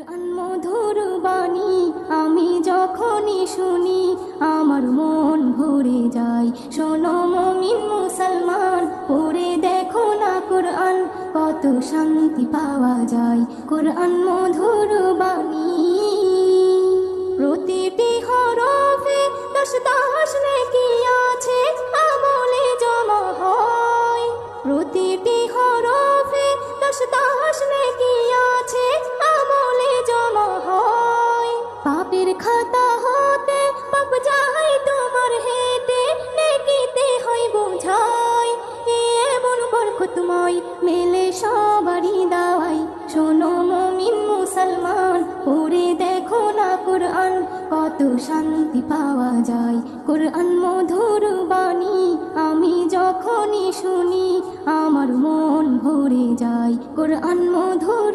কোরআন মধুর বাণী আমি যখনই শুনি আমার মন ভরে যায়। শোনো মুমিন মুসলমান, পড়ে দেখো না কোরআন, কত শান্তি পাওয়া যায়। কোরআন মধুর বাণী, প্রতিটি হরফে দশ দশ নেকি আছে, আমলে জমা হয়। প্রতিটি হরফে দশ দশ নেকি আছে, আমলে জমা হয়। পাপের খাতা হতে পাপ যায় তোমার হেঁটে, নেকিতে হয় বোঝাই। এমন বরকতময় মেলে সবারই দাওয়াই। শোনো মুমিন মুসলমান, পড়ে দেখো না কোরআন, কত শান্তি পাওয়া যায়। কোরআন মধুর বাণী আমি যখনই শুনি আমার মন ভরে যায়। কোরআন মধুর